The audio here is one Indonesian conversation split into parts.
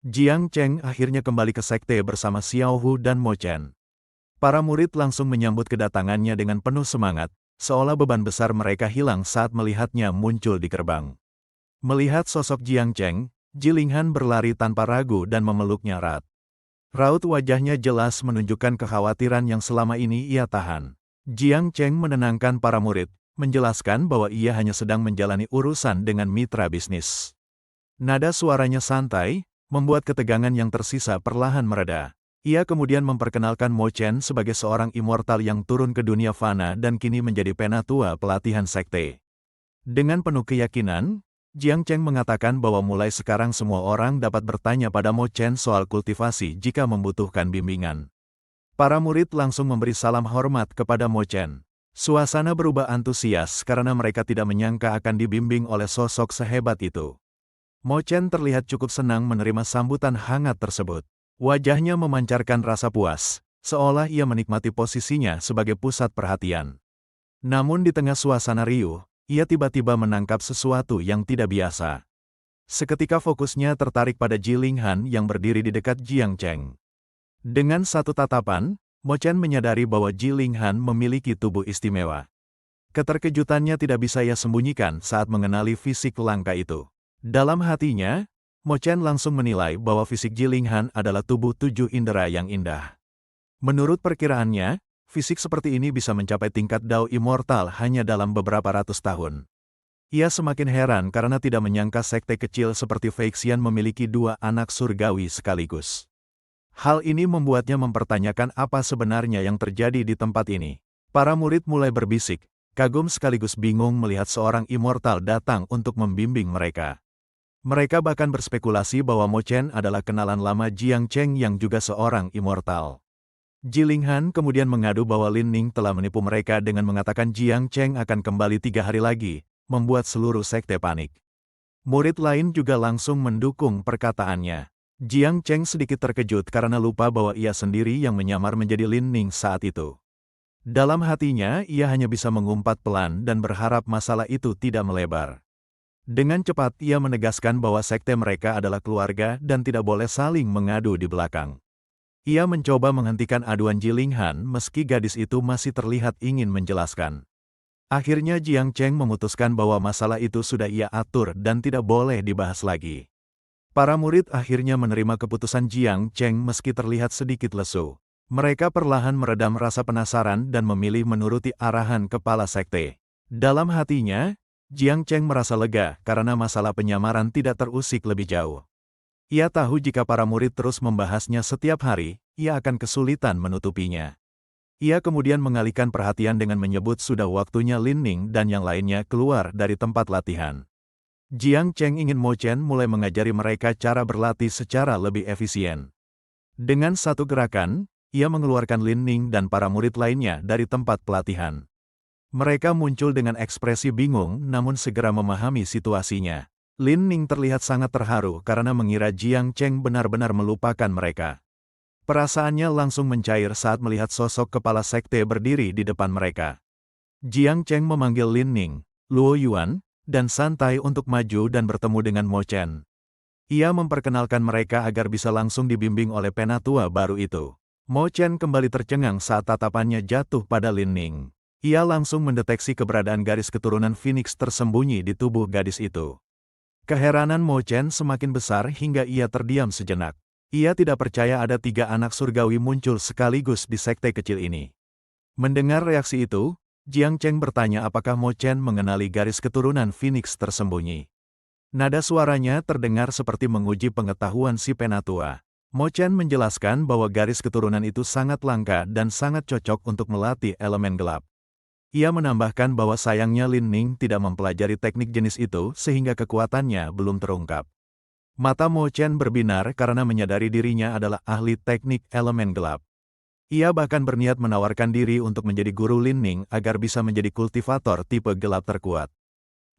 Jiang Cheng akhirnya kembali ke sekte bersama Xiao Hu dan Mo Chen. Para murid langsung menyambut kedatangannya dengan penuh semangat, seolah beban besar mereka hilang saat melihatnya muncul di gerbang. Melihat sosok Jiang Cheng, Jilinghan berlari tanpa ragu dan memeluknya erat. Raut wajahnya jelas menunjukkan kekhawatiran yang selama ini ia tahan. Jiang Cheng menenangkan para murid, menjelaskan bahwa ia hanya sedang menjalani urusan dengan mitra bisnis. Nada suaranya santai, membuat ketegangan yang tersisa perlahan mereda. Ia kemudian memperkenalkan Mo Chen sebagai seorang immortal yang turun ke dunia fana dan kini menjadi penatua pelatihan sekte. Dengan penuh keyakinan, Jiang Cheng mengatakan bahwa mulai sekarang semua orang dapat bertanya pada Mo Chen soal kultivasi jika membutuhkan bimbingan. Para murid langsung memberi salam hormat kepada Mo Chen. Suasana berubah antusias karena mereka tidak menyangka akan dibimbing oleh sosok sehebat itu. Mo Chen terlihat cukup senang menerima sambutan hangat tersebut. Wajahnya memancarkan rasa puas, seolah ia menikmati posisinya sebagai pusat perhatian. Namun di tengah suasana riuh, ia tiba-tiba menangkap sesuatu yang tidak biasa. Seketika fokusnya tertarik pada Jilinghan yang berdiri di dekat Jiang Cheng. Dengan satu tatapan, Mo Chen menyadari bahwa Jilinghan memiliki tubuh istimewa. Keterkejutannya tidak bisa ia sembunyikan saat mengenali fisik langka itu. Dalam hatinya, Mo Chen langsung menilai bahwa fisik Jilinghan adalah tubuh 7 indera yang indah. Menurut perkiraannya, fisik seperti ini bisa mencapai tingkat Dao Immortal hanya dalam beberapa ratus tahun. Ia semakin heran karena tidak menyangka sekte kecil seperti Feixian memiliki 2 anak surgawi sekaligus. Hal ini membuatnya mempertanyakan apa sebenarnya yang terjadi di tempat ini. Para murid mulai berbisik, kagum sekaligus bingung melihat seorang immortal datang untuk membimbing mereka. Mereka bahkan berspekulasi bahwa Mo Chen adalah kenalan lama Jiang Cheng yang juga seorang immortal. Jilinghan kemudian mengadu bahwa Lin Ning telah menipu mereka dengan mengatakan Jiang Cheng akan kembali 3 hari lagi, membuat seluruh sekte panik. Murid lain juga langsung mendukung perkataannya. Jiang Cheng sedikit terkejut karena lupa bahwa ia sendiri yang menyamar menjadi Lin Ning saat itu. Dalam hatinya, ia hanya bisa mengumpat pelan dan berharap masalah itu tidak melebar. Dengan cepat ia menegaskan bahwa sekte mereka adalah keluarga dan tidak boleh saling mengadu di belakang. Ia mencoba menghentikan aduan Jilinghan meski gadis itu masih terlihat ingin menjelaskan. Akhirnya Jiang Cheng memutuskan bahwa masalah itu sudah ia atur dan tidak boleh dibahas lagi. Para murid akhirnya menerima keputusan Jiang Cheng meski terlihat sedikit lesu. Mereka perlahan meredam rasa penasaran dan memilih menuruti arahan kepala sekte. Dalam hatinya, Jiang Cheng merasa lega karena masalah penyamaran tidak terusik lebih jauh. Ia tahu jika para murid terus membahasnya setiap hari, ia akan kesulitan menutupinya. Ia kemudian mengalihkan perhatian dengan menyebut sudah waktunya Lin Ning dan yang lainnya keluar dari tempat latihan. Jiang Cheng ingin Mo Chen mulai mengajari mereka cara berlatih secara lebih efisien. Dengan satu gerakan, ia mengeluarkan Lin Ning dan para murid lainnya dari tempat pelatihan. Mereka muncul dengan ekspresi bingung namun segera memahami situasinya. Lin Ning terlihat sangat terharu karena mengira Jiang Cheng benar-benar melupakan mereka. Perasaannya langsung mencair saat melihat sosok kepala sekte berdiri di depan mereka. Jiang Cheng memanggil Lin Ning, Luo Yuan, dan santai untuk maju dan bertemu dengan Mo Chen. Ia memperkenalkan mereka agar bisa langsung dibimbing oleh penatua baru itu. Mo Chen kembali tercengang saat tatapannya jatuh pada Lin Ning. Ia langsung mendeteksi keberadaan garis keturunan Phoenix tersembunyi di tubuh gadis itu. Keheranan Mo Chen semakin besar hingga ia terdiam sejenak. Ia tidak percaya ada 3 anak surgawi muncul sekaligus di sekte kecil ini. Mendengar reaksi itu, Jiang Cheng bertanya apakah Mo Chen mengenali garis keturunan Phoenix tersembunyi. Nada suaranya terdengar seperti menguji pengetahuan si penatua. Mo Chen menjelaskan bahwa garis keturunan itu sangat langka dan sangat cocok untuk melatih elemen gelap. Ia menambahkan bahwa sayangnya Lin Ning tidak mempelajari teknik jenis itu sehingga kekuatannya belum terungkap. Mata Mo Chen berbinar karena menyadari dirinya adalah ahli teknik elemen gelap. Ia bahkan berniat menawarkan diri untuk menjadi guru Lin Ning agar bisa menjadi kultivator tipe gelap terkuat.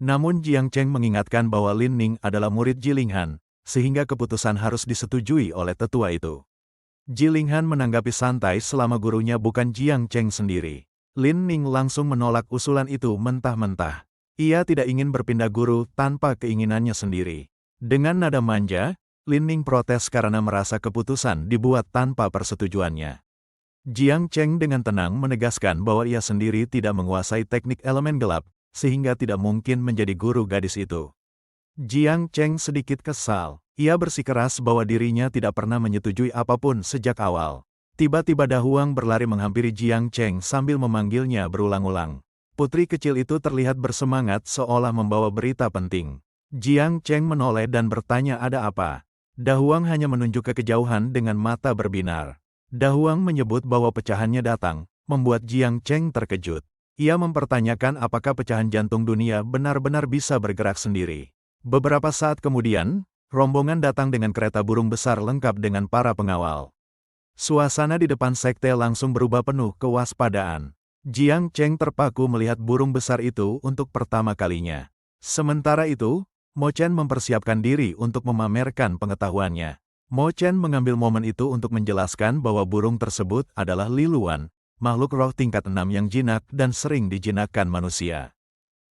Namun Jiang Cheng mengingatkan bahwa Lin Ning adalah murid Jilinghan, sehingga keputusan harus disetujui oleh tetua itu. Jilinghan menanggapi santai selama gurunya bukan Jiang Cheng sendiri. Lin Ning langsung menolak usulan itu mentah-mentah. Ia tidak ingin berpindah guru tanpa keinginannya sendiri. Dengan nada manja, Lin Ning protes karena merasa keputusan dibuat tanpa persetujuannya. Jiang Cheng dengan tenang menegaskan bahwa ia sendiri tidak menguasai teknik elemen gelap, sehingga tidak mungkin menjadi guru gadis itu. Jiang Cheng sedikit kesal. Ia bersikeras bahwa dirinya tidak pernah menyetujui apapun sejak awal. Tiba-tiba Da Huang berlari menghampiri Jiang Cheng sambil memanggilnya berulang-ulang. Putri kecil itu terlihat bersemangat seolah membawa berita penting. Jiang Cheng menoleh dan bertanya ada apa. Da Huang hanya menunjuk ke kejauhan dengan mata berbinar. Da Huang menyebut bahwa pecahannya datang, membuat Jiang Cheng terkejut. Ia mempertanyakan apakah pecahan jantung dunia benar-benar bisa bergerak sendiri. Beberapa saat kemudian, rombongan datang dengan kereta burung besar lengkap dengan para pengawal. Suasana di depan sekte langsung berubah penuh kewaspadaan. Jiang Cheng terpaku melihat burung besar itu untuk pertama kalinya. Sementara itu, Mo Chen mempersiapkan diri untuk memamerkan pengetahuannya. Mo Chen mengambil momen itu untuk menjelaskan bahwa burung tersebut adalah Li Luan, makhluk roh tingkat 6 yang jinak dan sering dijinakkan manusia.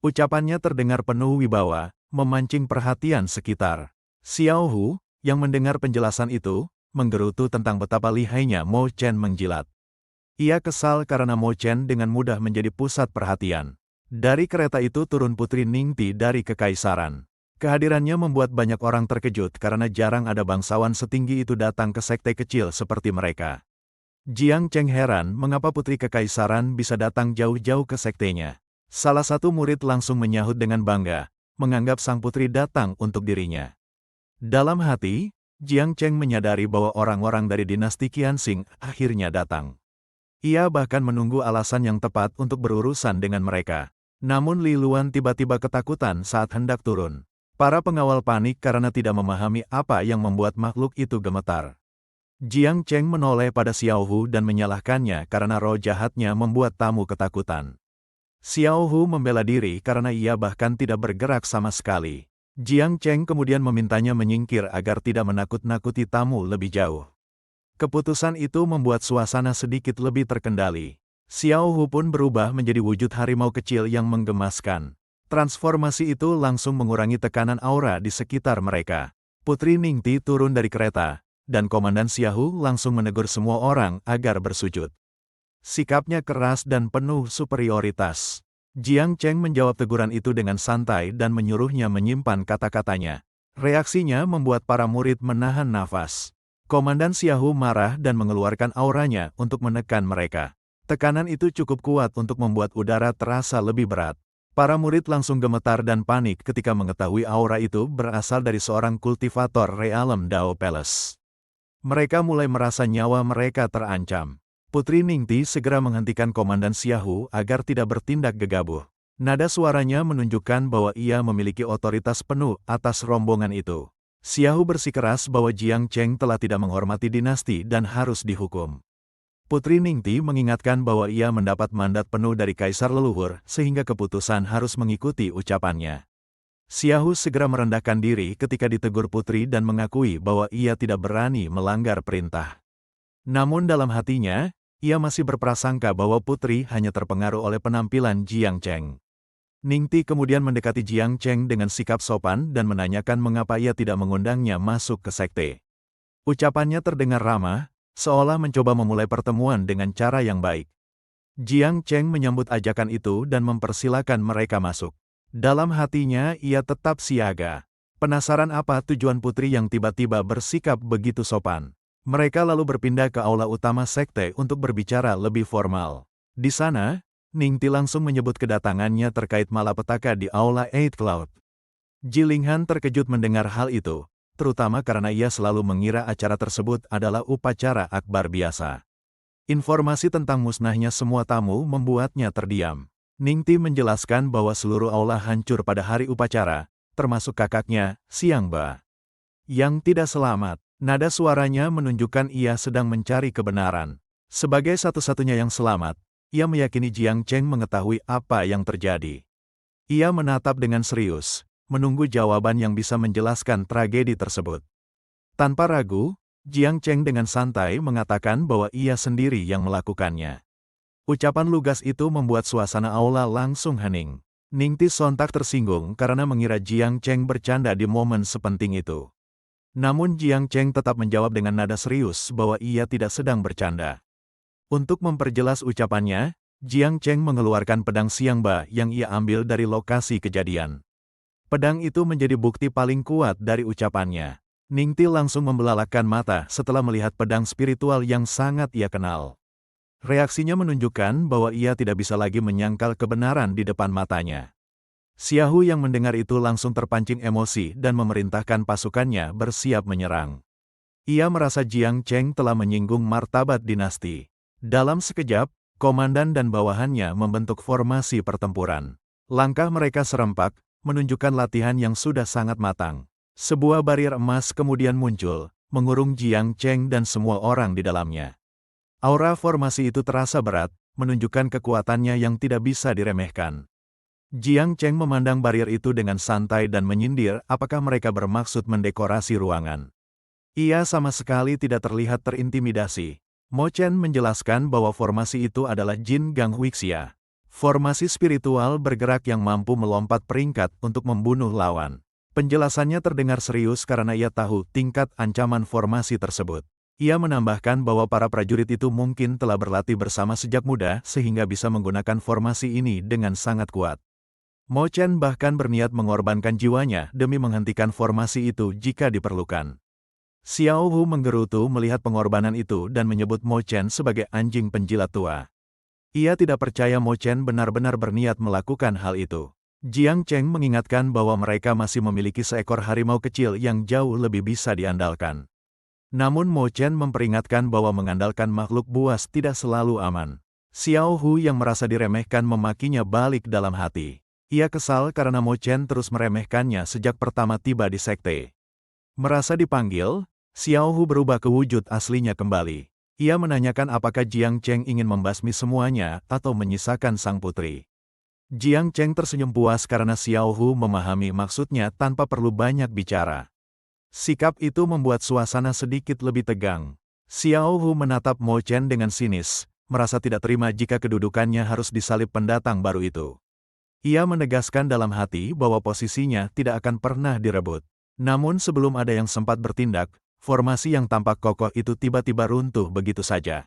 Ucapannya terdengar penuh wibawa, memancing perhatian sekitar. Xiao Hu, yang mendengar penjelasan itu, menggerutu tentang betapa lihainya Mo Chen menjilat. Ia kesal karena Mo Chen dengan mudah menjadi pusat perhatian. Dari kereta itu turun Putri Ningti dari Kekaisaran. Kehadirannya membuat banyak orang terkejut karena jarang ada bangsawan setinggi itu datang ke sekte kecil seperti mereka. Jiang Cheng heran mengapa Putri Kekaisaran bisa datang jauh-jauh ke sektenya. Salah satu murid langsung menyahut dengan bangga, menganggap sang putri datang untuk dirinya. Dalam hati, Jiang Cheng menyadari bahwa orang-orang dari dinasti Qianxing akhirnya datang. Ia bahkan menunggu alasan yang tepat untuk berurusan dengan mereka. Namun Li Luan tiba-tiba ketakutan saat hendak turun. Para pengawal panik karena tidak memahami apa yang membuat makhluk itu gemetar. Jiang Cheng menoleh pada Xiao Hu dan menyalahkannya karena roh jahatnya membuat tamu ketakutan. Xiao Hu membela diri karena ia bahkan tidak bergerak sama sekali. Jiang Cheng kemudian memintanya menyingkir agar tidak menakut-nakuti tamu lebih jauh. Keputusan itu membuat suasana sedikit lebih terkendali. Xiao Hu pun berubah menjadi wujud harimau kecil yang menggemaskan. Transformasi itu langsung mengurangi tekanan aura di sekitar mereka. Putri Ningti turun dari kereta, dan Komandan Xiao Hu langsung menegur semua orang agar bersujud. Sikapnya keras dan penuh superioritas. Jiang Cheng menjawab teguran itu dengan santai dan menyuruhnya menyimpan kata-katanya. Reaksinya membuat para murid menahan nafas. Komandan Xiao Hu marah dan mengeluarkan auranya untuk menekan mereka. Tekanan itu cukup kuat untuk membuat udara terasa lebih berat. Para murid langsung gemetar dan panik ketika mengetahui aura itu berasal dari seorang kultivator realem Dao Palace. Mereka mulai merasa nyawa mereka terancam. Putri Ningti segera menghentikan Komandan Xiao Hu agar tidak bertindak gegabah. Nada suaranya menunjukkan bahwa ia memiliki otoritas penuh atas rombongan itu. Xiao Hu bersikeras bahwa Jiang Cheng telah tidak menghormati dinasti dan harus dihukum. Putri Ningti mengingatkan bahwa ia mendapat mandat penuh dari kaisar leluhur, sehingga keputusan harus mengikuti ucapannya. Xiao Hu segera merendahkan diri ketika ditegur putri dan mengakui bahwa ia tidak berani melanggar perintah. Namun dalam hatinya, ia masih berprasangka bahwa putri hanya terpengaruh oleh penampilan Jiang Cheng. Ningti kemudian mendekati Jiang Cheng dengan sikap sopan dan menanyakan mengapa ia tidak mengundangnya masuk ke sekte. Ucapannya terdengar ramah, seolah mencoba memulai pertemuan dengan cara yang baik. Jiang Cheng menyambut ajakan itu dan mempersilakan mereka masuk. Dalam hatinya ia tetap siaga. Penasaran apa tujuan putri yang tiba-tiba bersikap begitu sopan. Mereka lalu berpindah ke aula utama sekte untuk berbicara lebih formal. Di sana, Ningti langsung menyebut kedatangannya terkait malapetaka di aula Eight Cloud. Jilinghan terkejut mendengar hal itu, terutama karena ia selalu mengira acara tersebut adalah upacara akbar biasa. Informasi tentang musnahnya semua tamu membuatnya terdiam. Ningti menjelaskan bahwa seluruh aula hancur pada hari upacara, termasuk kakaknya, Xiang Ba. Yang tidak selamat, nada suaranya menunjukkan ia sedang mencari kebenaran. Sebagai satu-satunya yang selamat, ia meyakini Jiang Cheng mengetahui apa yang terjadi. Ia menatap dengan serius, menunggu jawaban yang bisa menjelaskan tragedi tersebut. Tanpa ragu, Jiang Cheng dengan santai mengatakan bahwa ia sendiri yang melakukannya. Ucapan lugas itu membuat suasana aula langsung hening. Ningti sontak tersinggung karena mengira Jiang Cheng bercanda di momen sepenting itu. Namun Jiang Cheng tetap menjawab dengan nada serius bahwa ia tidak sedang bercanda. Untuk memperjelas ucapannya, Jiang Cheng mengeluarkan pedang Xiangba yang ia ambil dari lokasi kejadian. Pedang itu menjadi bukti paling kuat dari ucapannya. Ningti langsung membelalakkan mata setelah melihat pedang spiritual yang sangat ia kenal. Reaksinya menunjukkan bahwa ia tidak bisa lagi menyangkal kebenaran di depan matanya. Xiaohu yang mendengar itu langsung terpancing emosi dan memerintahkan pasukannya bersiap menyerang. Ia merasa Jiang Cheng telah menyinggung martabat dinasti. Dalam sekejap, komandan dan bawahannya membentuk formasi pertempuran. Langkah mereka serempak, menunjukkan latihan yang sudah sangat matang. Sebuah barier emas kemudian muncul, mengurung Jiang Cheng dan semua orang di dalamnya. Aura formasi itu terasa berat, menunjukkan kekuatannya yang tidak bisa diremehkan. Jiang Cheng memandang barier itu dengan santai dan menyindir apakah mereka bermaksud mendekorasi ruangan. Ia sama sekali tidak terlihat terintimidasi. Mo Chen menjelaskan bahwa formasi itu adalah Jin Gang Huixia. Formasi spiritual bergerak yang mampu melompat peringkat untuk membunuh lawan. Penjelasannya terdengar serius karena ia tahu tingkat ancaman formasi tersebut. Ia menambahkan bahwa para prajurit itu mungkin telah berlatih bersama sejak muda sehingga bisa menggunakan formasi ini dengan sangat kuat. Mo Chen bahkan berniat mengorbankan jiwanya demi menghentikan formasi itu jika diperlukan. Xiao Hu menggerutu melihat pengorbanan itu dan menyebut Mo Chen sebagai anjing penjilat tua. Ia tidak percaya Mo Chen benar-benar berniat melakukan hal itu. Jiang Cheng mengingatkan bahwa mereka masih memiliki seekor harimau kecil yang jauh lebih bisa diandalkan. Namun Mo Chen memperingatkan bahwa mengandalkan makhluk buas tidak selalu aman. Xiao Hu yang merasa diremehkan memakinya balik dalam hati. Ia kesal karena Mo Chen terus meremehkannya sejak pertama tiba di sekte. Merasa dipanggil, Xiao Hu berubah ke wujud aslinya kembali. Ia menanyakan apakah Jiang Cheng ingin membasmi semuanya atau menyisakan sang putri. Jiang Cheng tersenyum puas karena Xiao Hu memahami maksudnya tanpa perlu banyak bicara. Sikap itu membuat suasana sedikit lebih tegang. Xiao Hu menatap Mo Chen dengan sinis, merasa tidak terima jika kedudukannya harus disalib pendatang baru itu. Ia menegaskan dalam hati bahwa posisinya tidak akan pernah direbut. Namun sebelum ada yang sempat bertindak, formasi yang tampak kokoh itu tiba-tiba runtuh begitu saja.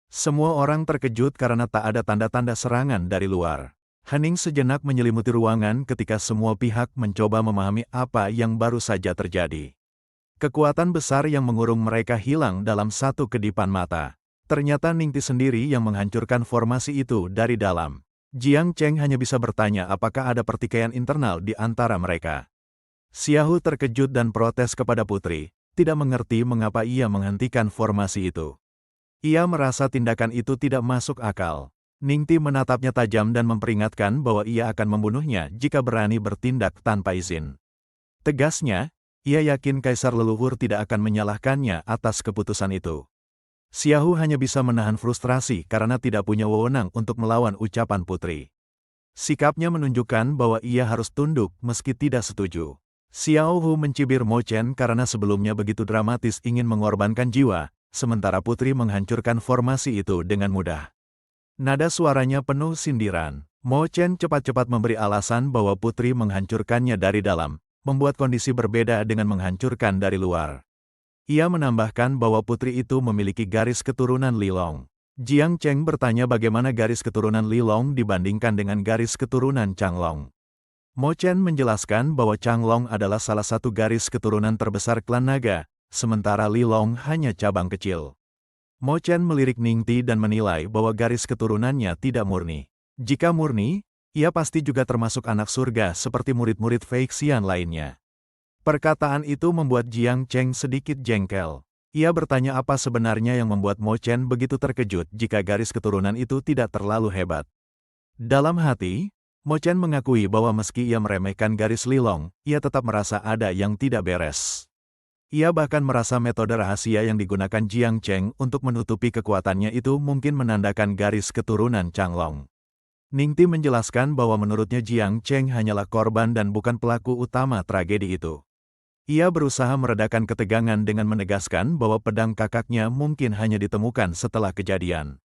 Semua orang terkejut karena tak ada tanda-tanda serangan dari luar. Hening sejenak menyelimuti ruangan ketika semua pihak mencoba memahami apa yang baru saja terjadi. Kekuatan besar yang mengurung mereka hilang dalam satu kedipan mata. Ternyata Ningti sendiri yang menghancurkan formasi itu dari dalam. Jiang Cheng hanya bisa bertanya apakah ada pertikaian internal di antara mereka. Xiaohu terkejut dan protes kepada putri, tidak mengerti mengapa ia menghentikan formasi itu. Ia merasa tindakan itu tidak masuk akal. Ningti menatapnya tajam dan memperingatkan bahwa ia akan membunuhnya jika berani bertindak tanpa izin. Tegasnya, ia yakin kaisar leluhur tidak akan menyalahkannya atas keputusan itu. Xiaohu hanya bisa menahan frustrasi karena tidak punya wewenang untuk melawan ucapan putri. Sikapnya menunjukkan bahwa ia harus tunduk meski tidak setuju. Xiaohu mencibir Mo Chen karena sebelumnya begitu dramatis ingin mengorbankan jiwa, sementara putri menghancurkan formasi itu dengan mudah. Nada suaranya penuh sindiran. Mo Chen cepat-cepat memberi alasan bahwa putri menghancurkannya dari dalam, membuat kondisi berbeda dengan menghancurkan dari luar. Ia menambahkan bahwa putri itu memiliki garis keturunan Li Long. Jiang Cheng bertanya bagaimana garis keturunan Li Long dibandingkan dengan garis keturunan Chang Long. Mo Chen menjelaskan bahwa Chang Long adalah salah satu garis keturunan terbesar klan naga, sementara Li Long hanya cabang kecil. Mo Chen melirik Ningti dan menilai bahwa garis keturunannya tidak murni. Jika murni, ia pasti juga termasuk anak surga seperti murid-murid Fei Xian lainnya. Perkataan itu membuat Jiang Cheng sedikit jengkel. Ia bertanya apa sebenarnya yang membuat Mo Chen begitu terkejut jika garis keturunan itu tidak terlalu hebat. Dalam hati, Mo Chen mengakui bahwa meski ia meremehkan garis Li Long, ia tetap merasa ada yang tidak beres. Ia bahkan merasa metode rahasia yang digunakan Jiang Cheng untuk menutupi kekuatannya itu mungkin menandakan garis keturunan Chang Long. Ningti menjelaskan bahwa menurutnya Jiang Cheng hanyalah korban dan bukan pelaku utama tragedi itu. Ia berusaha meredakan ketegangan dengan menegaskan bahwa pedang kakaknya mungkin hanya ditemukan setelah kejadian.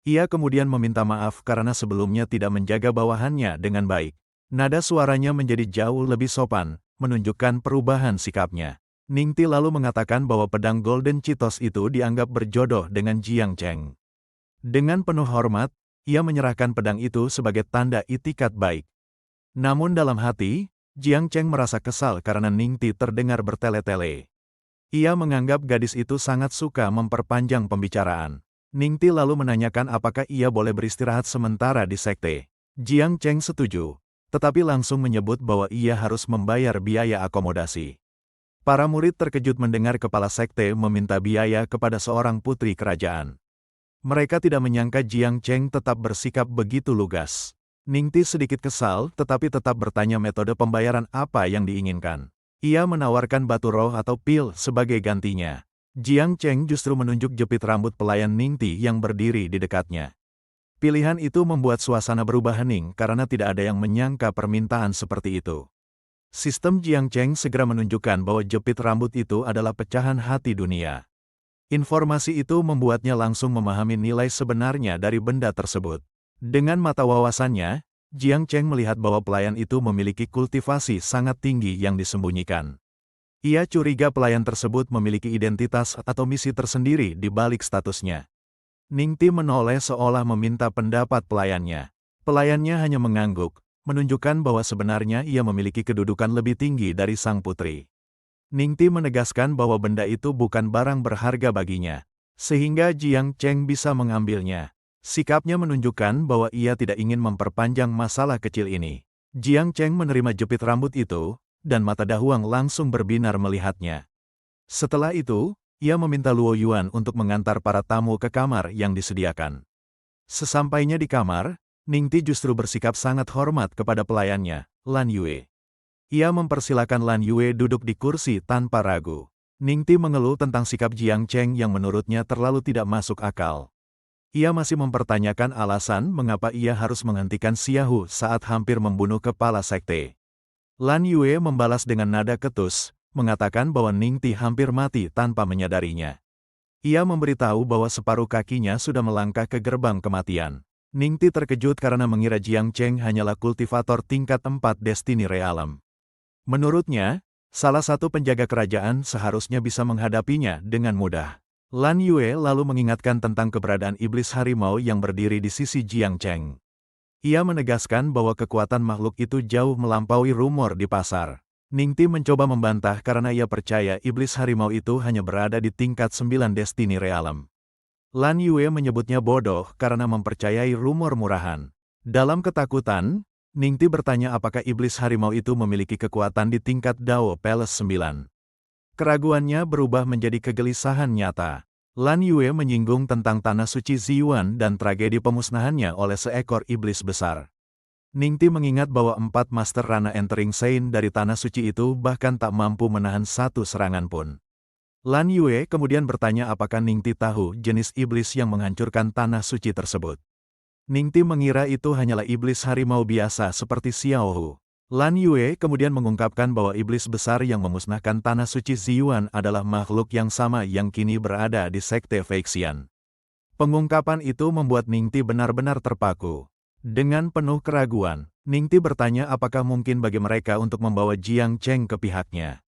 Ia kemudian meminta maaf karena sebelumnya tidak menjaga bawahannya dengan baik. Nada suaranya menjadi jauh lebih sopan, menunjukkan perubahan sikapnya. Ningti lalu mengatakan bahwa pedang Golden Cheetos itu dianggap berjodoh dengan Jiang Cheng. Dengan penuh hormat, ia menyerahkan pedang itu sebagai tanda itikat baik. Namun dalam hati, Jiang Cheng merasa kesal karena Ningti terdengar bertele-tele. Ia menganggap gadis itu sangat suka memperpanjang pembicaraan. Ningti lalu menanyakan apakah ia boleh beristirahat sementara di sekte. Jiang Cheng setuju, tetapi langsung menyebut bahwa ia harus membayar biaya akomodasi. Para murid terkejut mendengar kepala sekte meminta biaya kepada seorang putri kerajaan. Mereka tidak menyangka Jiang Cheng tetap bersikap begitu lugas. Ningti sedikit kesal tetapi tetap bertanya metode pembayaran apa yang diinginkan. Ia menawarkan batu roh atau pil sebagai gantinya. Jiang Cheng justru menunjuk jepit rambut pelayan Ningti yang berdiri di dekatnya. Pilihan itu membuat suasana berubah hening karena tidak ada yang menyangka permintaan seperti itu. Sistem Jiang Cheng segera menunjukkan bahwa jepit rambut itu adalah pecahan hati dunia. Informasi itu membuatnya langsung memahami nilai sebenarnya dari benda tersebut. Dengan mata wawasannya, Jiang Cheng melihat bahwa pelayan itu memiliki kultivasi sangat tinggi yang disembunyikan. Ia curiga pelayan tersebut memiliki identitas atau misi tersendiri di balik statusnya. Ningti menoleh seolah meminta pendapat pelayannya. Pelayannya hanya mengangguk, menunjukkan bahwa sebenarnya ia memiliki kedudukan lebih tinggi dari sang putri. Ningti menegaskan bahwa benda itu bukan barang berharga baginya, sehingga Jiang Cheng bisa mengambilnya. Sikapnya menunjukkan bahwa ia tidak ingin memperpanjang masalah kecil ini. Jiang Cheng menerima jepit rambut itu, dan mata Dahuang langsung berbinar melihatnya. Setelah itu, ia meminta Luo Yuan untuk mengantar para tamu ke kamar yang disediakan. Sesampainya di kamar, Ningti justru bersikap sangat hormat kepada pelayannya, Lan Yue. Ia mempersilakan Lan Yue duduk di kursi tanpa ragu. Ningti mengeluh tentang sikap Jiang Cheng yang menurutnya terlalu tidak masuk akal. Ia masih mempertanyakan alasan mengapa ia harus menghentikan Xiaohu saat hampir membunuh kepala sekte. Lan Yue membalas dengan nada ketus, mengatakan bahwa Ningti hampir mati tanpa menyadarinya. Ia memberitahu bahwa separuh kakinya sudah melangkah ke gerbang kematian. Ningti terkejut karena mengira Jiang Cheng hanyalah kultivator tingkat 4 Destiny Realm. Menurutnya, salah satu penjaga kerajaan seharusnya bisa menghadapinya dengan mudah. Lan Yue lalu mengingatkan tentang keberadaan iblis harimau yang berdiri di sisi Jiang Cheng. Ia menegaskan bahwa kekuatan makhluk itu jauh melampaui rumor di pasar. Ningti mencoba membantah karena ia percaya iblis harimau itu hanya berada di tingkat 9 Destiny Realm. Lan Yue menyebutnya bodoh karena mempercayai rumor murahan. Dalam ketakutan, Ningti bertanya apakah iblis harimau itu memiliki kekuatan di tingkat Dao Palace 9. Keraguannya berubah menjadi kegelisahan nyata. Lan Yue menyinggung tentang tanah suci Ziyuan dan tragedi pemusnahannya oleh seekor iblis besar. Ningti mengingat bahwa 4 Master Rana Entering Saint dari tanah suci itu bahkan tak mampu menahan satu serangan pun. Lan Yue kemudian bertanya apakah Ningti tahu jenis iblis yang menghancurkan tanah suci tersebut. Ningti mengira itu hanyalah iblis harimau biasa seperti Xiaohu. Lan Yue kemudian mengungkapkan bahwa iblis besar yang memusnahkan tanah suci Ziyuan adalah makhluk yang sama yang kini berada di sekte Feixian. Pengungkapan itu membuat Ningti benar-benar terpaku. Dengan penuh keraguan, Ningti bertanya apakah mungkin bagi mereka untuk membawa Jiang Cheng ke pihaknya.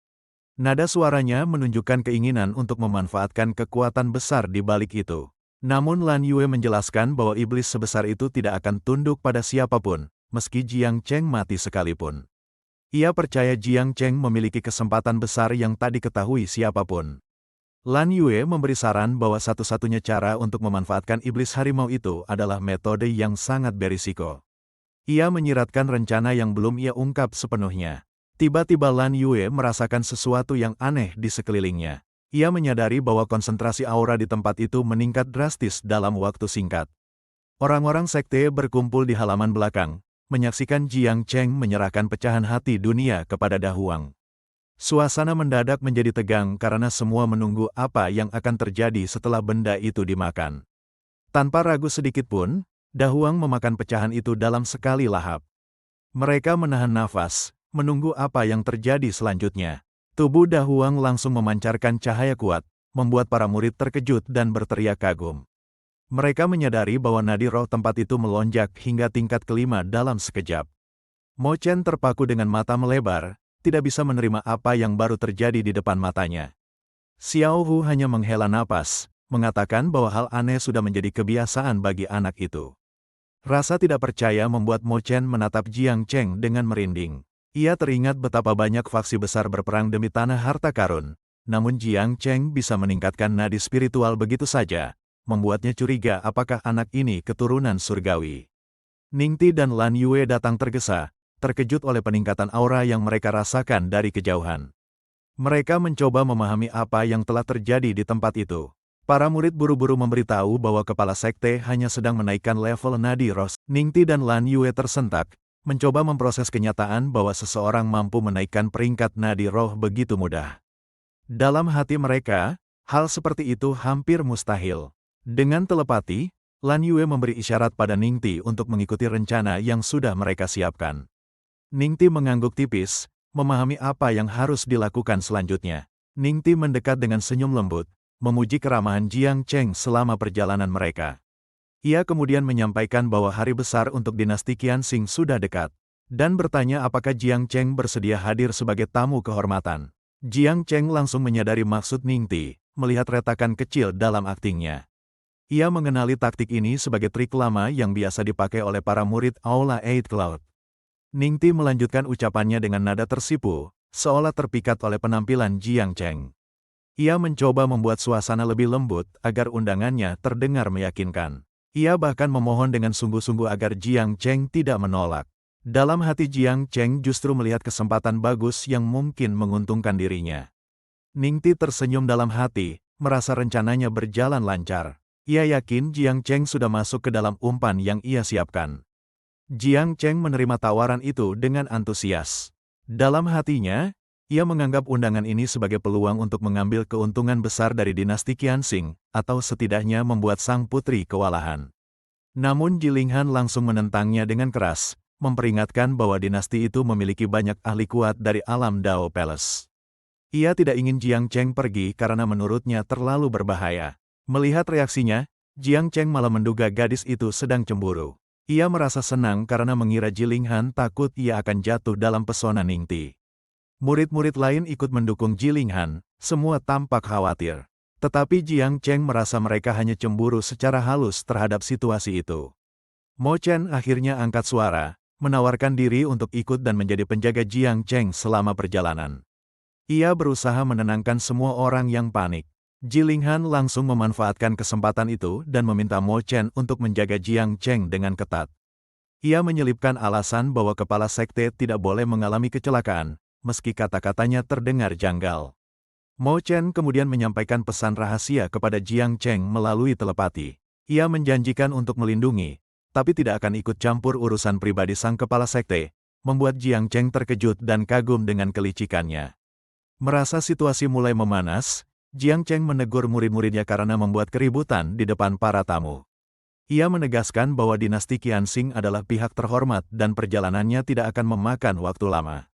Nada suaranya menunjukkan keinginan untuk memanfaatkan kekuatan besar di balik itu. Namun Lan Yue menjelaskan bahwa iblis sebesar itu tidak akan tunduk pada siapapun, meski Jiang Cheng mati sekalipun. Ia percaya Jiang Cheng memiliki kesempatan besar yang tak diketahui siapapun. Lan Yue memberi saran bahwa satu-satunya cara untuk memanfaatkan iblis harimau itu adalah metode yang sangat berisiko. Ia menyiratkan rencana yang belum ia ungkap sepenuhnya. Tiba-tiba Lan Yue merasakan sesuatu yang aneh di sekelilingnya. Ia menyadari bahwa konsentrasi aura di tempat itu meningkat drastis dalam waktu singkat. Orang-orang sekte berkumpul di halaman belakang, menyaksikan Jiang Cheng menyerahkan pecahan hati dunia kepada Dahuang. Suasana mendadak menjadi tegang karena semua menunggu apa yang akan terjadi setelah benda itu dimakan. Tanpa ragu sedikit pun, Dahuang memakan pecahan itu dalam sekali lahap. Mereka menahan nafas, menunggu apa yang terjadi selanjutnya. Tubuh Dahuang langsung memancarkan cahaya kuat, membuat para murid terkejut dan berteriak kagum. Mereka menyadari bahwa nadi roh tempat itu melonjak hingga tingkat kelima dalam sekejap. Mo Chen terpaku dengan mata melebar, tidak bisa menerima apa yang baru terjadi di depan matanya. Xiao Hu hanya menghela napas, mengatakan bahwa hal aneh sudah menjadi kebiasaan bagi anak itu. Rasa tidak percaya membuat Mo Chen menatap Jiang Cheng dengan merinding. Ia teringat betapa banyak faksi besar berperang demi tanah harta karun. Namun Jiang Cheng bisa meningkatkan nadi spiritual begitu saja, membuatnya curiga apakah anak ini keturunan surgawi. Ningti dan Lan Yue datang tergesa, terkejut oleh peningkatan aura yang mereka rasakan dari kejauhan. Mereka mencoba memahami apa yang telah terjadi di tempat itu. Para murid buru-buru memberitahu bahwa kepala sekte hanya sedang menaikkan level nadi roh. Ningti dan Lan Yue tersentak, mencoba memproses kenyataan bahwa seseorang mampu menaikkan peringkat nadi roh begitu mudah. Dalam hati mereka, hal seperti itu hampir mustahil. Dengan telepati, Lan Yue memberi isyarat pada Ningti untuk mengikuti rencana yang sudah mereka siapkan. Ningti mengangguk tipis, memahami apa yang harus dilakukan selanjutnya. Ningti mendekat dengan senyum lembut, memuji keramahan Jiang Cheng selama perjalanan mereka. Ia kemudian menyampaikan bahwa hari besar untuk dinasti Qianxing sudah dekat, dan bertanya apakah Jiang Cheng bersedia hadir sebagai tamu kehormatan. Jiang Cheng langsung menyadari maksud Ningti, melihat retakan kecil dalam aktingnya. Ia mengenali taktik ini sebagai trik lama yang biasa dipakai oleh para murid Aula Eight Cloud. Ningti melanjutkan ucapannya dengan nada tersipu, seolah terpikat oleh penampilan Jiang Cheng. Ia mencoba membuat suasana lebih lembut agar undangannya terdengar meyakinkan. Ia bahkan memohon dengan sungguh-sungguh agar Jiang Cheng tidak menolak. Dalam hati Jiang Cheng justru melihat kesempatan bagus yang mungkin menguntungkan dirinya. Ningti tersenyum dalam hati, merasa rencananya berjalan lancar. Ia yakin Jiang Cheng sudah masuk ke dalam umpan yang ia siapkan. Jiang Cheng menerima tawaran itu dengan antusias. Dalam hatinya, ia menganggap undangan ini sebagai peluang untuk mengambil keuntungan besar dari dinasti Qianxing, atau setidaknya membuat sang putri kewalahan. Namun Jilinghan langsung menentangnya dengan keras, memperingatkan bahwa dinasti itu memiliki banyak ahli kuat dari alam Dao Palace. Ia tidak ingin Jiang Cheng pergi karena menurutnya terlalu berbahaya. Melihat reaksinya, Jiang Cheng malah menduga gadis itu sedang cemburu. Ia merasa senang karena mengira Jilinghan takut ia akan jatuh dalam pesona Ningti. Murid-murid lain ikut mendukung Jilinghan, semua tampak khawatir. Tetapi Jiang Cheng merasa mereka hanya cemburu secara halus terhadap situasi itu. Mo Chen akhirnya angkat suara, menawarkan diri untuk ikut dan menjadi penjaga Jiang Cheng selama perjalanan. Ia berusaha menenangkan semua orang yang panik. Jilinghan langsung memanfaatkan kesempatan itu dan meminta Mo Chen untuk menjaga Jiang Cheng dengan ketat. Ia menyelipkan alasan bahwa kepala sekte tidak boleh mengalami kecelakaan, meski kata-katanya terdengar janggal. Mo Chen kemudian menyampaikan pesan rahasia kepada Jiang Cheng melalui telepati. Ia menjanjikan untuk melindungi, tapi tidak akan ikut campur urusan pribadi sang kepala sekte, membuat Jiang Cheng terkejut dan kagum dengan kelicikannya. Merasa situasi mulai memanas, Jiang Cheng menegur murid-muridnya karena membuat keributan di depan para tamu. Ia menegaskan bahwa dinasti Qianxing adalah pihak terhormat dan perjalanannya tidak akan memakan waktu lama.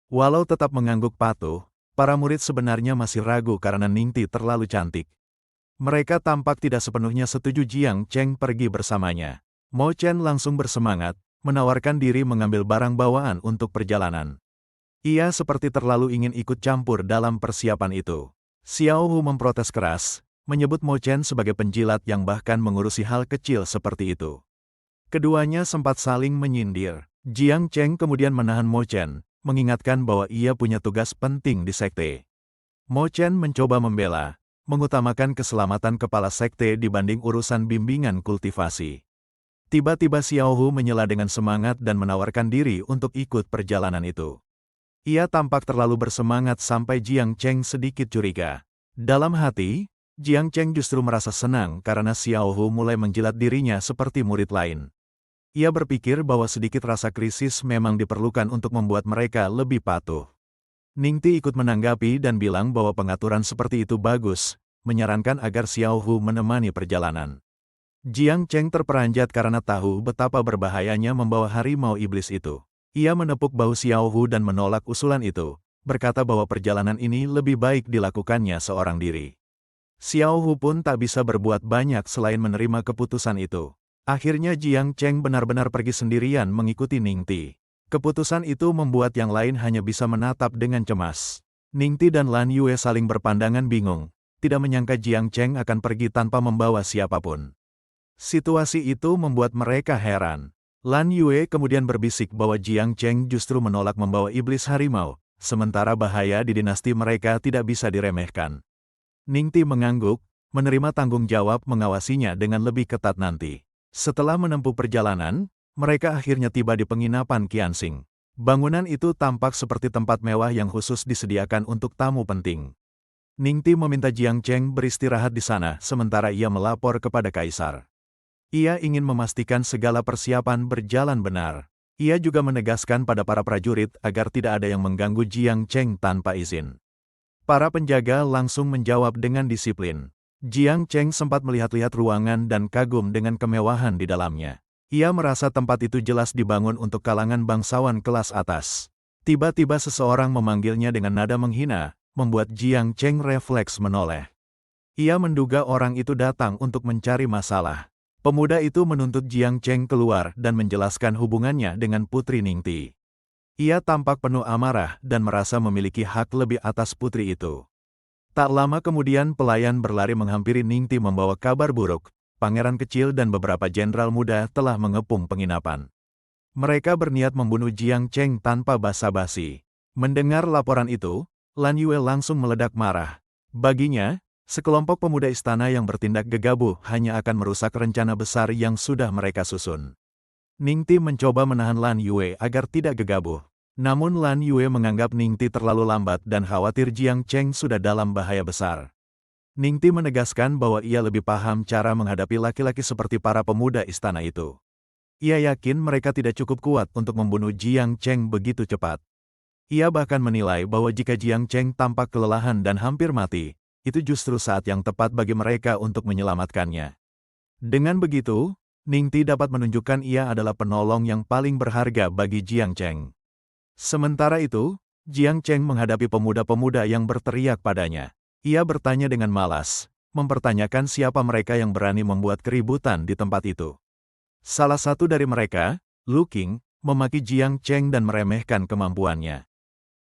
Walau tetap mengangguk patuh, para murid sebenarnya masih ragu karena Ningti terlalu cantik. Mereka tampak tidak sepenuhnya setuju Jiang Cheng pergi bersamanya. Mo Chen langsung bersemangat, menawarkan diri mengambil barang bawaan untuk perjalanan. Ia seperti terlalu ingin ikut campur dalam persiapan itu. Xiao Hu memprotes keras, menyebut Mo Chen sebagai penjilat yang bahkan mengurusi hal kecil seperti itu. Keduanya sempat saling menyindir. Jiang Cheng kemudian menahan Mo Chen, mengingatkan bahwa ia punya tugas penting di sekte. Mo Chen mencoba membela, mengutamakan keselamatan kepala sekte dibanding urusan bimbingan kultivasi. Tiba-tiba Xiao Hu menyela dengan semangat dan menawarkan diri untuk ikut perjalanan itu. Ia tampak terlalu bersemangat sampai Jiang Cheng sedikit curiga. Dalam hati, Jiang Cheng justru merasa senang karena Xiao Hu mulai menjilat dirinya seperti murid lain. Ia berpikir bahwa sedikit rasa krisis memang diperlukan untuk membuat mereka lebih patuh. Ningti ikut menanggapi dan bilang bahwa pengaturan seperti itu bagus, menyarankan agar Xiao Hu menemani perjalanan. Jiang Cheng terperanjat karena tahu betapa berbahayanya membawa harimau iblis itu. Ia menepuk bahu Xiao Hu dan menolak usulan itu, berkata bahwa perjalanan ini lebih baik dilakukannya seorang diri. Xiao Hu pun tak bisa berbuat banyak selain menerima keputusan itu. Akhirnya Jiang Cheng benar-benar pergi sendirian mengikuti Ningti. Keputusan itu membuat yang lain hanya bisa menatap dengan cemas. Ningti dan Lan Yue saling berpandangan bingung, tidak menyangka Jiang Cheng akan pergi tanpa membawa siapapun. Situasi itu membuat mereka heran. Lan Yue kemudian berbisik bahwa Jiang Cheng justru menolak membawa iblis harimau, sementara bahaya di dinasti mereka tidak bisa diremehkan. Ningti mengangguk, menerima tanggung jawab mengawasinya dengan lebih ketat nanti. Setelah menempuh perjalanan, mereka akhirnya tiba di penginapan Qianxing. Bangunan itu tampak seperti tempat mewah yang khusus disediakan untuk tamu penting. Ningti meminta Jiang Cheng beristirahat di sana sementara ia melapor kepada kaisar. Ia ingin memastikan segala persiapan berjalan benar. Ia juga menegaskan pada para prajurit agar tidak ada yang mengganggu Jiang Cheng tanpa izin. Para penjaga langsung menjawab dengan disiplin. Jiang Cheng sempat melihat-lihat ruangan dan kagum dengan kemewahan di dalamnya. Ia merasa tempat itu jelas dibangun untuk kalangan bangsawan kelas atas. Tiba-tiba seseorang memanggilnya dengan nada menghina, membuat Jiang Cheng refleks menoleh. Ia menduga orang itu datang untuk mencari masalah. Pemuda itu menuntut Jiang Cheng keluar dan menjelaskan hubungannya dengan Putri Ningti. Ia tampak penuh amarah dan merasa memiliki hak lebih atas putri itu. Tak lama kemudian pelayan berlari menghampiri Ningti membawa kabar buruk. Pangeran kecil dan beberapa jenderal muda telah mengepung penginapan. Mereka berniat membunuh Jiang Cheng tanpa basa-basi. Mendengar laporan itu, Lan Yue langsung meledak marah. Baginya, sekelompok pemuda istana yang bertindak gegabah hanya akan merusak rencana besar yang sudah mereka susun. Ningti mencoba menahan Lan Yue agar tidak gegabah. Namun Lan Yue menganggap Ningti terlalu lambat dan khawatir Jiang Cheng sudah dalam bahaya besar. Ningti menegaskan bahwa ia lebih paham cara menghadapi laki-laki seperti para pemuda istana itu. Ia yakin mereka tidak cukup kuat untuk membunuh Jiang Cheng begitu cepat. Ia bahkan menilai bahwa jika Jiang Cheng tampak kelelahan dan hampir mati, itu justru saat yang tepat bagi mereka untuk menyelamatkannya. Dengan begitu, Ningti dapat menunjukkan ia adalah penolong yang paling berharga bagi Jiang Cheng. Sementara itu, Jiang Cheng menghadapi pemuda-pemuda yang berteriak padanya. Ia bertanya dengan malas, mempertanyakan siapa mereka yang berani membuat keributan di tempat itu. Salah satu dari mereka, Lu Qing, memaki Jiang Cheng dan meremehkan kemampuannya.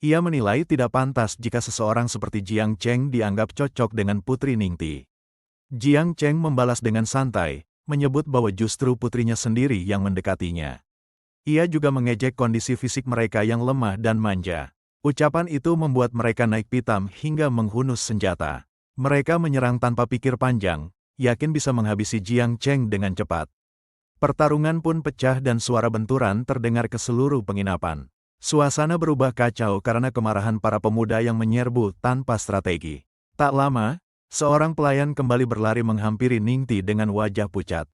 Ia menilai tidak pantas jika seseorang seperti Jiang Cheng dianggap cocok dengan Putri Ningti. Jiang Cheng membalas dengan santai, menyebut bahwa justru putrinya sendiri yang mendekatinya. Ia juga mengejek kondisi fisik mereka yang lemah dan manja. Ucapan itu membuat mereka naik pitam hingga menghunus senjata. Mereka menyerang tanpa pikir panjang, yakin bisa menghabisi Jiang Cheng dengan cepat. Pertarungan pun pecah dan suara benturan terdengar ke seluruh penginapan. Suasana berubah kacau karena kemarahan para pemuda yang menyerbu tanpa strategi. Tak lama, seorang pelayan kembali berlari menghampiri Ningti dengan wajah pucat.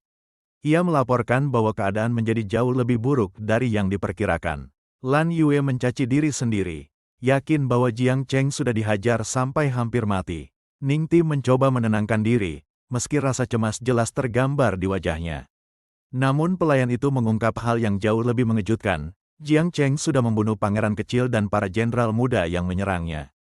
Ia melaporkan bahwa keadaan menjadi jauh lebih buruk dari yang diperkirakan. Lan Yue mencaci diri sendiri. Yakin bahwa Jiang Cheng sudah dihajar sampai hampir mati. Ningti mencoba menenangkan diri, meski rasa cemas jelas tergambar di wajahnya. Namun pelayan itu mengungkap hal yang jauh lebih mengejutkan. Jiang Cheng sudah membunuh pangeran kecil dan para jenderal muda yang menyerangnya.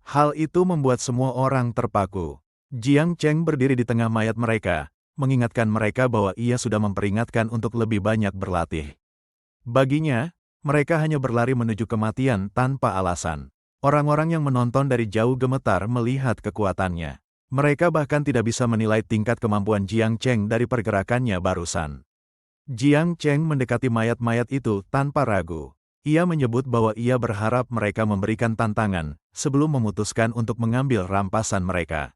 Hal itu membuat semua orang terpaku. Jiang Cheng berdiri di tengah mayat mereka, mengingatkan mereka bahwa ia sudah memperingatkan untuk lebih banyak berlatih. Baginya, mereka hanya berlari menuju kematian tanpa alasan. Orang-orang yang menonton dari jauh gemetar melihat kekuatannya. Mereka bahkan tidak bisa menilai tingkat kemampuan Jiang Cheng dari pergerakannya barusan. Jiang Cheng mendekati mayat-mayat itu tanpa ragu. Ia menyebut bahwa ia berharap mereka memberikan tantangan sebelum memutuskan untuk mengambil rampasan mereka.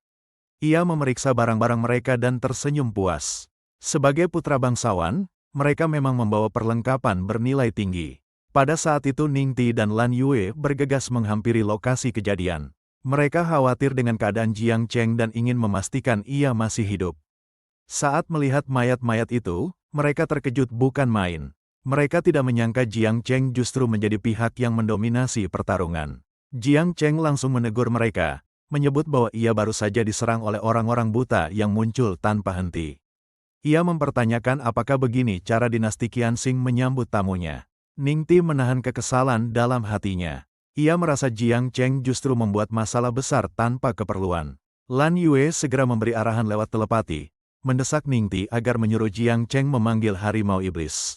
Ia memeriksa barang-barang mereka dan tersenyum puas. Sebagai putra bangsawan, mereka memang membawa perlengkapan bernilai tinggi. Pada saat itu Ningti dan Lan Yue bergegas menghampiri lokasi kejadian. Mereka khawatir dengan keadaan Jiang Cheng dan ingin memastikan ia masih hidup. Saat melihat mayat-mayat itu, mereka terkejut bukan main. Mereka tidak menyangka Jiang Cheng justru menjadi pihak yang mendominasi pertarungan. Jiang Cheng langsung menegur mereka, menyebut bahwa ia baru saja diserang oleh orang-orang buta yang muncul tanpa henti. Ia mempertanyakan apakah begini cara dinasti Qianxing menyambut tamunya. Ningti menahan kekesalan dalam hatinya. Ia merasa Jiang Cheng justru membuat masalah besar tanpa keperluan. Lan Yue segera memberi arahan lewat telepati, mendesak Ningti agar menyuruh Jiang Cheng memanggil harimau iblis.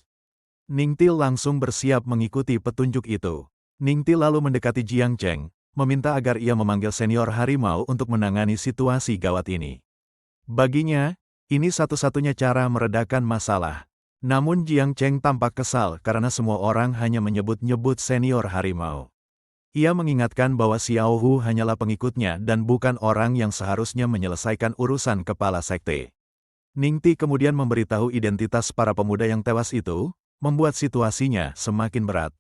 Ningti langsung bersiap mengikuti petunjuk itu. Ningti lalu mendekati Jiang Cheng, meminta agar ia memanggil senior harimau untuk menangani situasi gawat ini. Baginya, ini satu-satunya cara meredakan masalah. Namun Jiang Cheng tampak kesal karena semua orang hanya menyebut-nyebut senior harimau. Ia mengingatkan bahwa Xiao Hu hanyalah pengikutnya dan bukan orang yang seharusnya menyelesaikan urusan kepala sekte. Ningti kemudian memberitahu identitas para pemuda yang tewas itu, membuat situasinya semakin berat.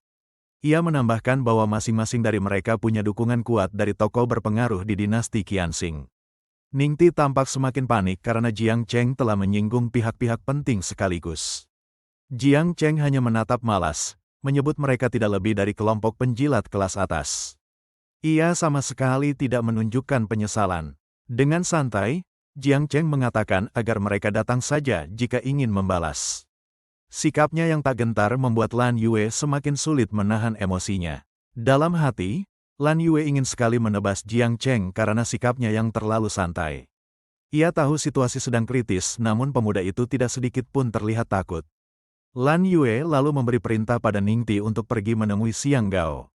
Ia menambahkan bahwa masing-masing dari mereka punya dukungan kuat dari tokoh berpengaruh di dinasti Qianxing. Ningti tampak semakin panik karena Jiang Cheng telah menyinggung pihak-pihak penting sekaligus. Jiang Cheng hanya menatap malas, menyebut mereka tidak lebih dari kelompok penjilat kelas atas. Ia sama sekali tidak menunjukkan penyesalan. Dengan santai, Jiang Cheng mengatakan agar mereka datang saja jika ingin membalas. Sikapnya yang tak gentar membuat Lan Yue semakin sulit menahan emosinya. Dalam hati, Lan Yue ingin sekali menebas Jiang Cheng karena sikapnya yang terlalu santai. Ia tahu situasi sedang kritis, namun pemuda itu tidak sedikit pun terlihat takut. Lan Yue lalu memberi perintah pada Ningti untuk pergi menemui Xiang Gao.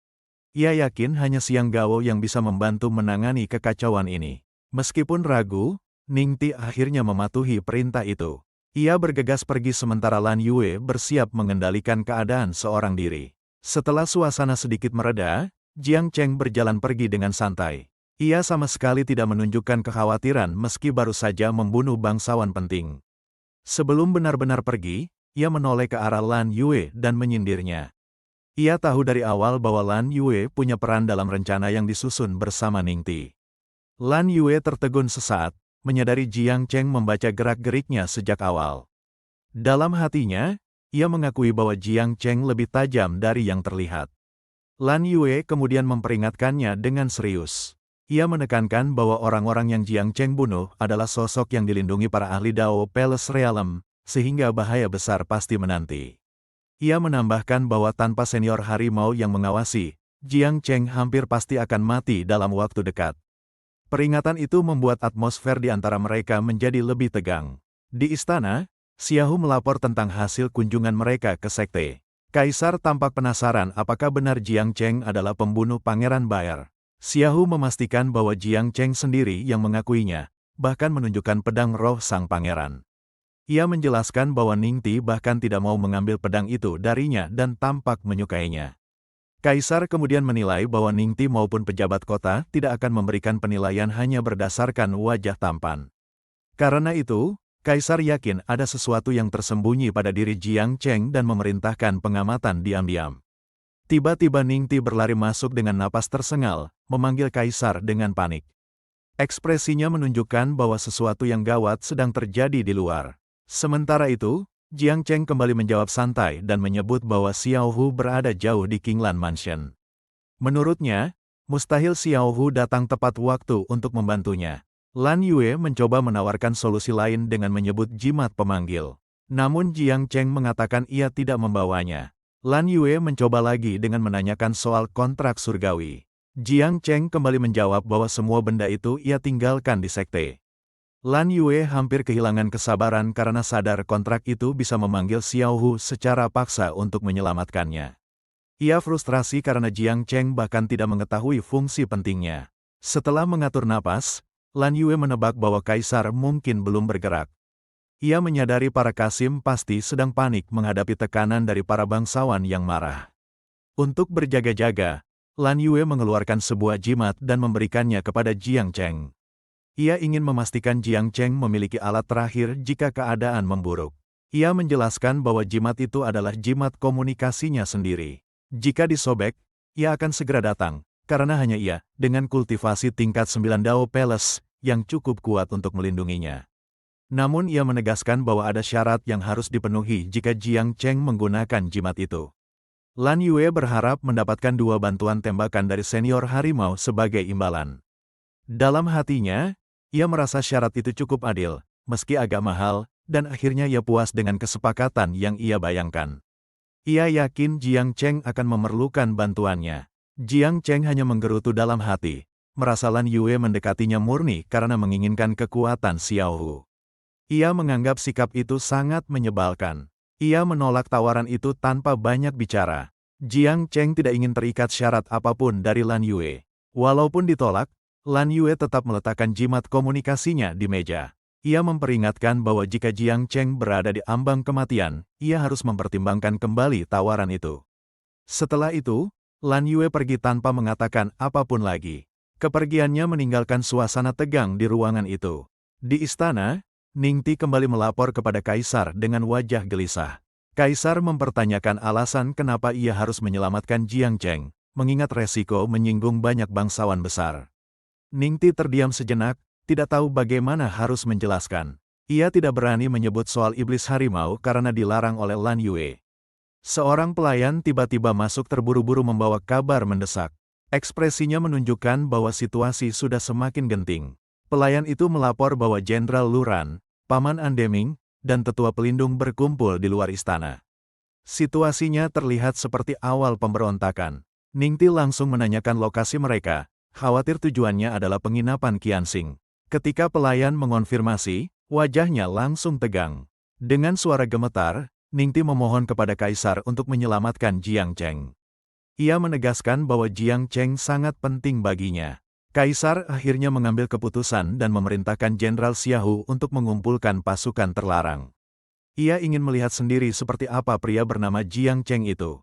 Ia yakin hanya Xiang Gao yang bisa membantu menangani kekacauan ini. Meskipun ragu, Ningti akhirnya mematuhi perintah itu. Ia bergegas pergi sementara Lan Yue bersiap mengendalikan keadaan seorang diri. Setelah suasana sedikit mereda, Jiang Cheng berjalan pergi dengan santai. Ia sama sekali tidak menunjukkan kekhawatiran meski baru saja membunuh bangsawan penting. Sebelum benar-benar pergi, ia menoleh ke arah Lan Yue dan menyindirnya. Ia tahu dari awal bahwa Lan Yue punya peran dalam rencana yang disusun bersama Ningti. Lan Yue tertegun sesaat, menyadari Jiang Cheng membaca gerak-geriknya sejak awal. Dalam hatinya, ia mengakui bahwa Jiang Cheng lebih tajam dari yang terlihat. Lan Yue kemudian memperingatkannya dengan serius. Ia menekankan bahwa orang-orang yang Jiang Cheng bunuh adalah sosok yang dilindungi para ahli Dao Palace Realm, sehingga bahaya besar pasti menanti. Ia menambahkan bahwa tanpa senior harimau yang mengawasi, Jiang Cheng hampir pasti akan mati dalam waktu dekat. Peringatan itu membuat atmosfer di antara mereka menjadi lebih tegang. Di istana, Xiao Hu melapor tentang hasil kunjungan mereka ke sekte. Kaisar tampak penasaran apakah benar Jiang Cheng adalah pembunuh Pangeran Baer. Xiao Hu memastikan bahwa Jiang Cheng sendiri yang mengakuinya, bahkan menunjukkan pedang roh sang pangeran. Ia menjelaskan bahwa Ningti bahkan tidak mau mengambil pedang itu darinya dan tampak menyukainya. Kaisar kemudian menilai bahwa Ningti maupun pejabat kota tidak akan memberikan penilaian hanya berdasarkan wajah tampan. Karena itu, Kaisar yakin ada sesuatu yang tersembunyi pada diri Jiang Cheng dan memerintahkan pengamatan diam-diam. Tiba-tiba Ningti berlari masuk dengan napas tersengal, memanggil Kaisar dengan panik. Ekspresinya menunjukkan bahwa sesuatu yang gawat sedang terjadi di luar. Sementara itu, Jiang Cheng kembali menjawab santai dan menyebut bahwa Xiao Hu berada jauh di Qinglan Mansion. Menurutnya, mustahil Xiao Hu datang tepat waktu untuk membantunya. Lan Yue mencoba menawarkan solusi lain dengan menyebut jimat pemanggil. Namun Jiang Cheng mengatakan ia tidak membawanya. Lan Yue mencoba lagi dengan menanyakan soal kontrak surgawi. Jiang Cheng kembali menjawab bahwa semua benda itu ia tinggalkan di sekte. Lan Yue hampir kehilangan kesabaran karena sadar kontrak itu bisa memanggil Xiao Hu secara paksa untuk menyelamatkannya. Ia frustrasi karena Jiang Cheng bahkan tidak mengetahui fungsi pentingnya. Setelah mengatur napas, Lan Yue menebak bahwa Kaisar mungkin belum bergerak. Ia menyadari para Kasim pasti sedang panik menghadapi tekanan dari para bangsawan yang marah. Untuk berjaga-jaga, Lan Yue mengeluarkan sebuah jimat dan memberikannya kepada Jiang Cheng. Ia ingin memastikan Jiang Cheng memiliki alat terakhir jika keadaan memburuk. Ia menjelaskan bahwa jimat itu adalah jimat komunikasinya sendiri. Jika disobek, ia akan segera datang, karena hanya ia, dengan kultivasi tingkat 9 Dao Palace, yang cukup kuat untuk melindunginya. Namun ia menegaskan bahwa ada syarat yang harus dipenuhi jika Jiang Cheng menggunakan jimat itu. Lan Yue berharap mendapatkan 2 bantuan tembakan dari senior harimau sebagai imbalan. Dalam hatinya, ia merasa syarat itu cukup adil, meski agak mahal, dan akhirnya ia puas dengan kesepakatan yang ia bayangkan. Ia yakin Jiang Cheng akan memerlukan bantuannya. Jiang Cheng hanya menggerutu dalam hati, merasa Lan Yue mendekatinya murni karena menginginkan kekuatan Xiao Hu. Ia menganggap sikap itu sangat menyebalkan. Ia menolak tawaran itu tanpa banyak bicara. Jiang Cheng tidak ingin terikat syarat apapun dari Lan Yue. Walaupun ditolak, Lan Yue tetap meletakkan jimat komunikasinya di meja. Ia memperingatkan bahwa jika Jiang Cheng berada di ambang kematian, ia harus mempertimbangkan kembali tawaran itu. Setelah itu, Lan Yue pergi tanpa mengatakan apapun lagi. Kepergiannya meninggalkan suasana tegang di ruangan itu. Di istana, Ningti kembali melapor kepada Kaisar dengan wajah gelisah. Kaisar mempertanyakan alasan kenapa ia harus menyelamatkan Jiang Cheng, mengingat resiko menyinggung banyak bangsawan besar. Ningti terdiam sejenak, tidak tahu bagaimana harus menjelaskan. Ia tidak berani menyebut soal iblis harimau karena dilarang oleh Lan Yue. Seorang pelayan tiba-tiba masuk terburu-buru membawa kabar mendesak. Ekspresinya menunjukkan bahwa situasi sudah semakin genting. Pelayan itu melapor bahwa Jenderal Luran, Paman Andeming, dan Tetua Pelindung berkumpul di luar istana. Situasinya terlihat seperti awal pemberontakan. Ningti langsung menanyakan lokasi mereka, khawatir tujuannya adalah penginapan Qianxing. Ketika pelayan mengonfirmasi, wajahnya langsung tegang. Dengan suara gemetar, Ningti memohon kepada Kaisar untuk menyelamatkan Jiang Cheng. Ia menegaskan bahwa Jiang Cheng sangat penting baginya. Kaisar akhirnya mengambil keputusan dan memerintahkan Jenderal Xiaohu untuk mengumpulkan pasukan terlarang. Ia ingin melihat sendiri seperti apa pria bernama Jiang Cheng itu.